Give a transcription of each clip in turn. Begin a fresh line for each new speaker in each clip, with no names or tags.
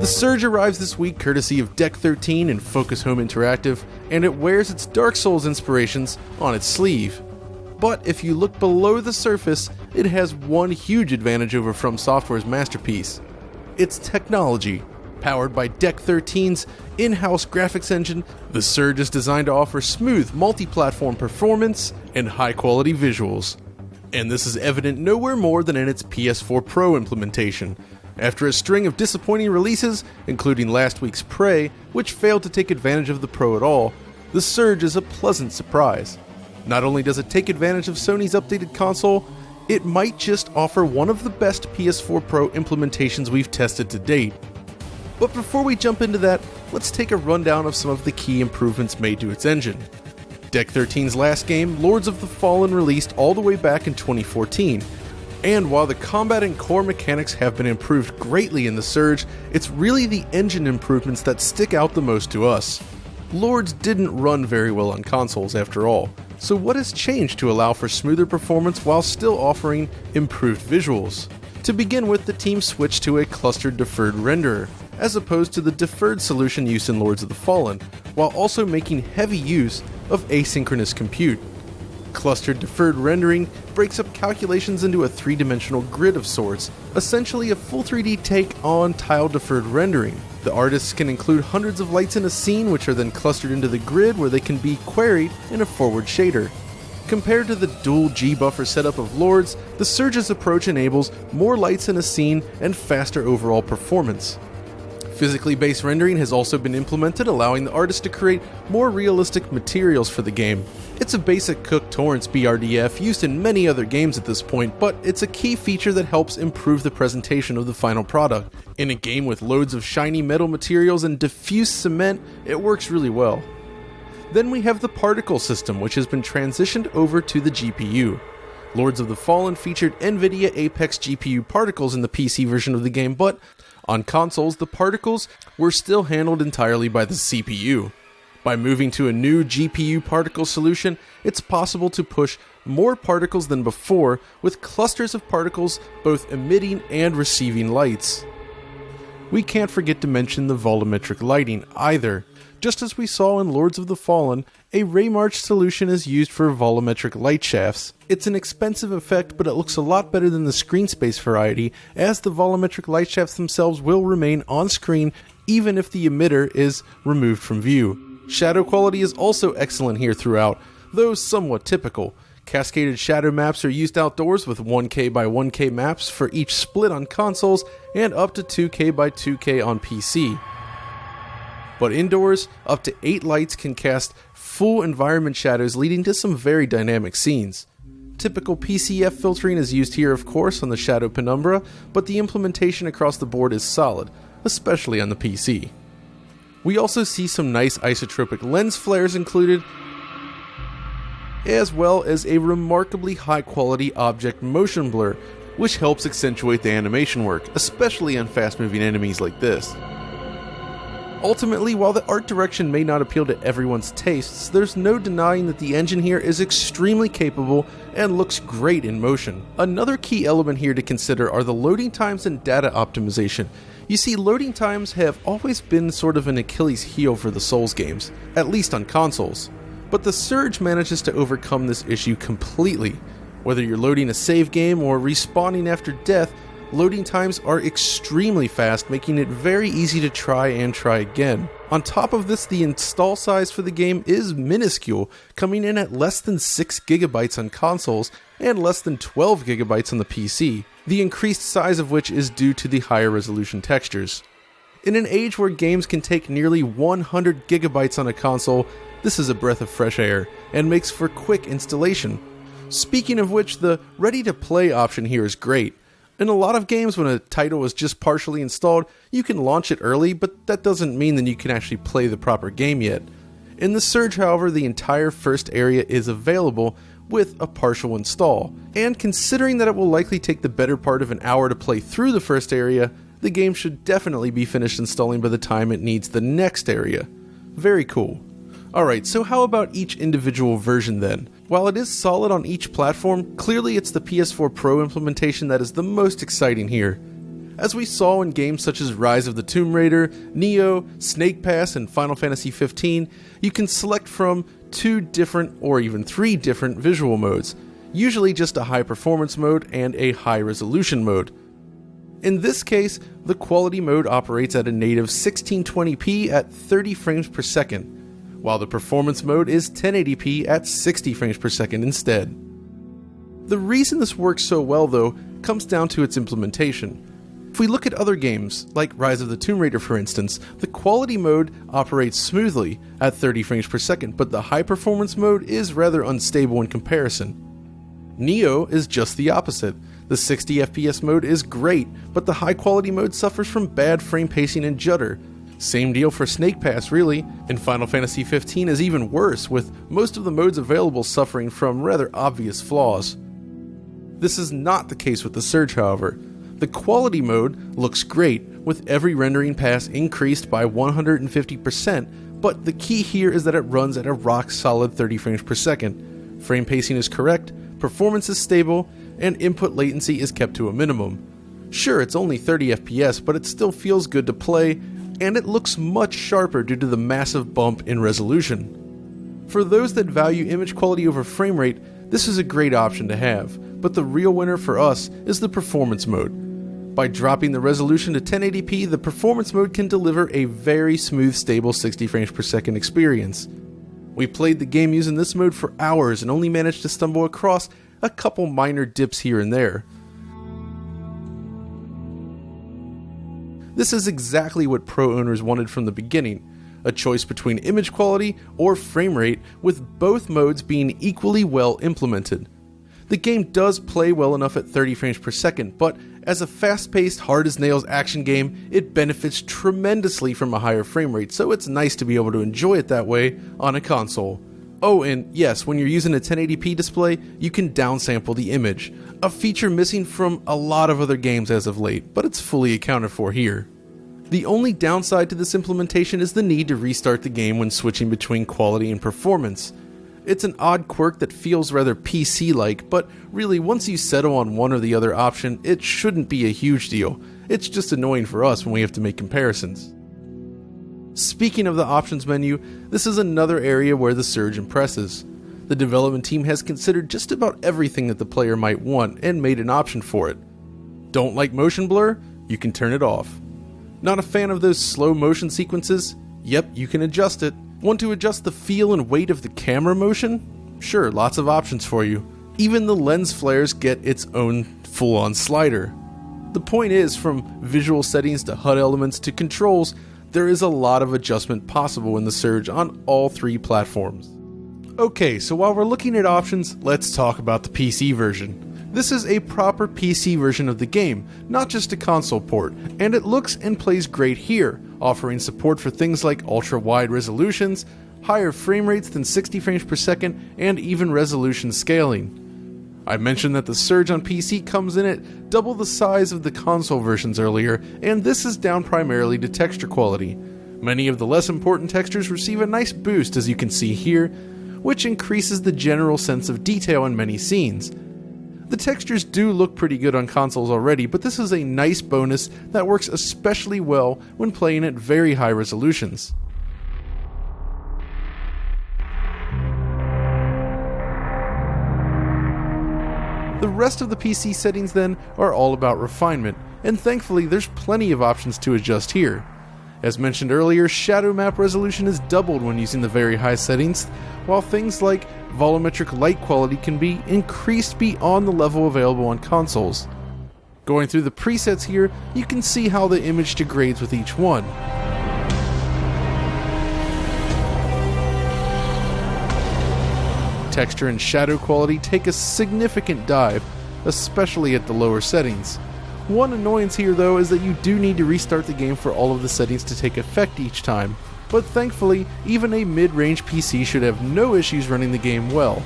The Surge arrives this week courtesy of Deck 13 and Focus Home Interactive, and it wears its Dark Souls inspirations on its sleeve. But if you look below the surface, it has one huge advantage over From Software's masterpiece. Its technology. Powered by Deck 13's in-house graphics engine, the Surge is designed to offer smooth multi-platform performance and high-quality visuals. And this is evident nowhere more than in its PS4 Pro implementation. After a string of disappointing releases, including last week's Prey, which failed to take advantage of the Pro at all, the Surge is a pleasant surprise. Not only does it take advantage of Sony's updated console, it might just offer one of the best PS4 Pro implementations we've tested to date. But before we jump into that, let's take a rundown of some of the key improvements made to its engine. Deck 13's last game, Lords of the Fallen, released all the way back in 2014. And while the combat and core mechanics have been improved greatly in the Surge, it's really the engine improvements that stick out the most to us. Lords didn't run very well on consoles after all, so what has changed to allow for smoother performance while still offering improved visuals? To begin with, the team switched to a clustered deferred renderer, as opposed to the deferred solution used in Lords of the Fallen, while also making heavy use of asynchronous compute. Clustered deferred rendering breaks up calculations into a three-dimensional grid of sorts, essentially a full 3D take on tile deferred rendering. The artists can include hundreds of lights in a scene, which are then clustered into the grid where they can be queried in a forward shader. Compared to the dual G-buffer setup of Lords, the Surge's approach enables more lights in a scene and faster overall performance. Physically based rendering has also been implemented, allowing the artist to create more realistic materials for the game. It's a basic Cook Torrance BRDF used in many other games at this point, but it's a key feature that helps improve the presentation of the final product. In a game with loads of shiny metal materials and diffuse cement, it works really well. Then we have the particle system, which has been transitioned over to the GPU. Lords of the Fallen featured NVIDIA Apex GPU particles in the PC version of the game, but on consoles, the particles were still handled entirely by the CPU. By moving to a new GPU particle solution, it's possible to push more particles than before, with clusters of particles both emitting and receiving lights. We can't forget to mention the volumetric lighting either. Just as we saw in Lords of the Fallen, a Raymarch solution is used for volumetric light shafts. It's an expensive effect, but it looks a lot better than the screen space variety, as the volumetric light shafts themselves will remain on screen even if the emitter is removed from view. Shadow quality is also excellent here throughout, though somewhat typical. Cascaded shadow maps are used outdoors with 1K by 1K maps for each split on consoles and up to 2K by 2K on PC. But indoors, up to 8 lights can cast full environment shadows, leading to some very dynamic scenes. Typical PCF filtering is used here, of course, on the shadow penumbra, but the implementation across the board is solid, especially on the PC. We also see some nice isotropic lens flares included, as well as a remarkably high-quality object motion blur, which helps accentuate the animation work, especially on fast-moving enemies like this. Ultimately, while the art direction may not appeal to everyone's tastes, there's no denying that the engine here is extremely capable and looks great in motion. Another key element here to consider are the loading times and data optimization. You see, loading times have always been sort of an Achilles heel for the Souls games, at least on consoles. But the Surge manages to overcome this issue completely. Whether you're loading a save game or respawning after death, loading times are extremely fast, making it very easy to try again. On top of this, the install size for the game is minuscule, coming in at less than 6 GB on consoles and less than 12 GB on the PC, the increased size of which is due to the higher resolution textures. In an age where games can take nearly 100 GB on a console, this is a breath of fresh air and makes for quick installation. Speaking of which, the ready-to-play option here is great. In a lot of games, when a title is just partially installed, you can launch it early, but that doesn't mean that you can actually play the proper game yet. In the Surge, however, the entire first area is available with a partial install, and considering that it will likely take the better part of an hour to play through the first area, the game should definitely be finished installing by the time it needs the next area. Very cool. Alright, so how about each individual version then? While it is solid on each platform, clearly it's the PS4 Pro implementation that is the most exciting here. As we saw in games such as Rise of the Tomb Raider, Neo, Snake Pass, and Final Fantasy XV, you can select from 2 different or even 3 different visual modes, usually just a high performance mode and a high resolution mode. In this case, the quality mode operates at a native 1620p at 30 frames per second, while the performance mode is 1080p at 60 frames per second instead. The reason this works so well though comes down to its implementation. If we look at other games, like Rise of the Tomb Raider for instance, the quality mode operates smoothly at 30 frames per second, but the high performance mode is rather unstable in comparison. Neo is just the opposite. The 60 FPS mode is great, but the high quality mode suffers from bad frame pacing and judder. Same deal for Snake Pass really, and Final Fantasy XV is even worse, with most of the modes available suffering from rather obvious flaws. This is not the case with the Surge, however. The quality mode looks great, with every rendering pass increased by 150%, but the key here is that it runs at a rock solid 30 frames per second. Frame pacing is correct, performance is stable, and input latency is kept to a minimum. Sure, it's only 30 FPS, but it still feels good to play, and it looks much sharper due to the massive bump in resolution. For those that value image quality over frame rate, this is a great option to have, but the real winner for us is the performance mode. By dropping the resolution to 1080p, the performance mode can deliver a very smooth, stable 60 frames per second experience. We played the game using this mode for hours and only managed to stumble across a couple minor dips here and there. This is exactly what Pro owners wanted from the beginning, a choice between image quality or frame rate, with both modes being equally well implemented. The game does play well enough at 30 frames per second, but as a fast-paced, hard-as-nails action game, it benefits tremendously from a higher frame rate, so it's nice to be able to enjoy it that way on a console. Oh, and yes, when you're using a 1080p display, you can downsample the image, a feature missing from a lot of other games as of late, but it's fully accounted for here. The only downside to this implementation is the need to restart the game when switching between quality and performance. It's an odd quirk that feels rather PC-like, but really once you settle on one or the other option, it shouldn't be a huge deal. It's just annoying for us when we have to make comparisons. Speaking of the options menu, this is another area where the Surge impresses. The development team has considered just about everything that the player might want and made an option for it. Don't like motion blur? You can turn it off. Not a fan of those slow motion sequences? Yep, you can adjust it. Want to adjust the feel and weight of the camera motion? Sure, lots of options for you. Even the lens flares get its own full-on slider. The point is, from visual settings to HUD elements to controls, there is a lot of adjustment possible in the Surge on all 3 platforms. Okay, so while we're looking at options, let's talk about the PC version. This is a proper PC version of the game, not just a console port, and it looks and plays great here, offering support for things like ultra-wide resolutions, higher frame rates than 60 frames per second, and even resolution scaling. I mentioned that the Surge on PC comes in at double the size of the console versions earlier, and this is down primarily to texture quality. Many of the less important textures receive a nice boost, as you can see here, which increases the general sense of detail in many scenes. The textures do look pretty good on consoles already, but this is a nice bonus that works especially well when playing at very high resolutions. The rest of the PC settings then are all about refinement, and thankfully there's plenty of options to adjust here. As mentioned earlier, shadow map resolution is doubled when using the very high settings, while things like volumetric light quality can be increased beyond the level available on consoles. Going through the presets here, you can see how the image degrades with each one. Texture and shadow quality take a significant dive, especially at the lower settings. One annoyance here though is that you do need to restart the game for all of the settings to take effect each time, but thankfully even a mid-range PC should have no issues running the game well.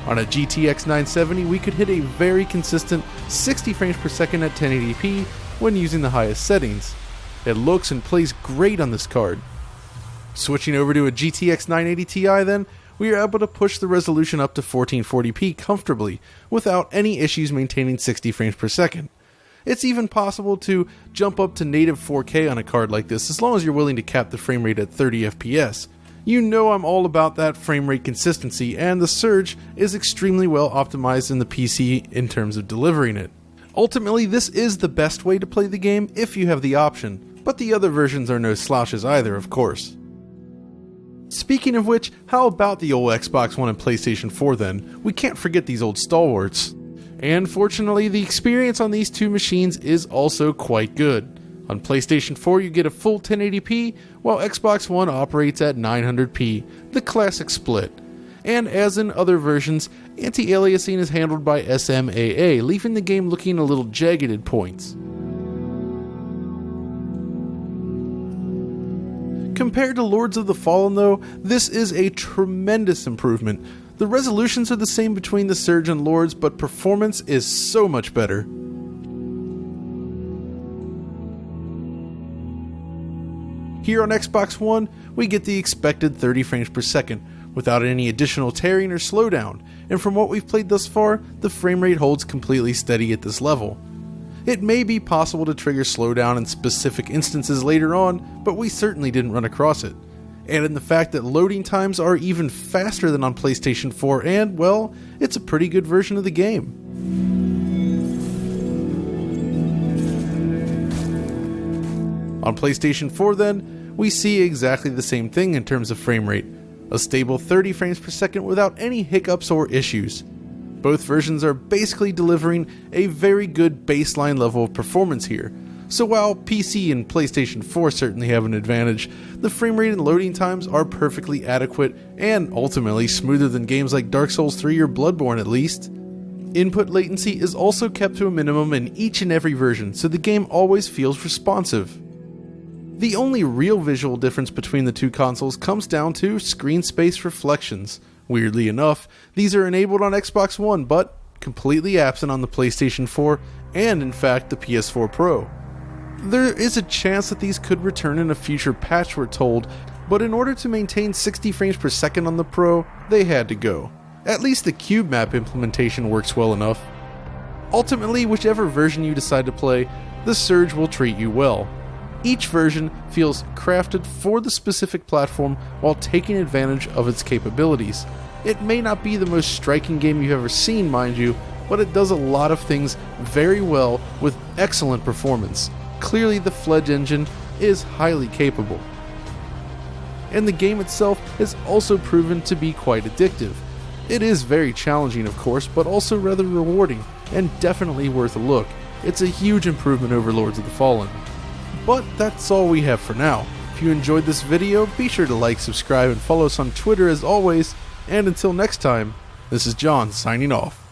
On a GTX 970 we could hit a very consistent 60 frames per second at 1080p when using the highest settings. It looks and plays great on this card. Switching over to a GTX 980 Ti then, we are able to push the resolution up to 1440p comfortably, without any issues maintaining 60 frames per second. It's even possible to jump up to native 4K on a card like this as long as you're willing to cap the frame rate at 30 FPS. You know I'm all about that frame rate consistency, and the Surge is extremely well optimized in the PC in terms of delivering it. Ultimately, this is the best way to play the game if you have the option, but the other versions are no slouches either, of course. Speaking of which, how about the old Xbox One and PlayStation 4 then? We can't forget these old stalwarts. And fortunately, the experience on these two machines is also quite good. On PlayStation 4 you get a full 1080p, while Xbox One operates at 900p, the classic split. And as in other versions, anti-aliasing is handled by SMAA, leaving the game looking a little jagged at points. Compared to Lords of the Fallen though, this is a tremendous improvement. The resolutions are the same between the Surge and Lords, but performance is so much better. Here on Xbox One, we get the expected 30 frames per second, without any additional tearing or slowdown, and from what we've played thus far, the frame rate holds completely steady at this level. It may be possible to trigger slowdown in specific instances later on, but we certainly didn't run across it. And in the fact that loading times are even faster than on PlayStation 4, and, well, it's a pretty good version of the game. On PlayStation 4 then, we see exactly the same thing in terms of frame rate, a stable 30 frames per second without any hiccups or issues. Both versions are basically delivering a very good baseline level of performance here, so while PC and PlayStation 4 certainly have an advantage, the frame rate and loading times are perfectly adequate and ultimately smoother than games like Dark Souls 3 or Bloodborne at least. Input latency is also kept to a minimum in each and every version, so the game always feels responsive. The only real visual difference between the two consoles comes down to screen space reflections. Weirdly enough, these are enabled on Xbox One, but completely absent on the PlayStation 4 and in fact the PS4 Pro. There is a chance that these could return in a future patch, we're told, but in order to maintain 60 frames per second on the Pro, they had to go. At least the cube map implementation works well enough. Ultimately, whichever version you decide to play, the Surge will treat you well. Each version feels crafted for the specific platform while taking advantage of its capabilities. It may not be the most striking game you've ever seen, mind you, but it does a lot of things very well with excellent performance. Clearly the Fledge engine is highly capable. And the game itself has also proven to be quite addictive. It is very challenging of course, but also rather rewarding, and definitely worth a look. It's a huge improvement over Lords of the Fallen. But that's all we have for now. If you enjoyed this video, be sure to like, subscribe, and follow us on Twitter as always, and until next time, this is John signing off.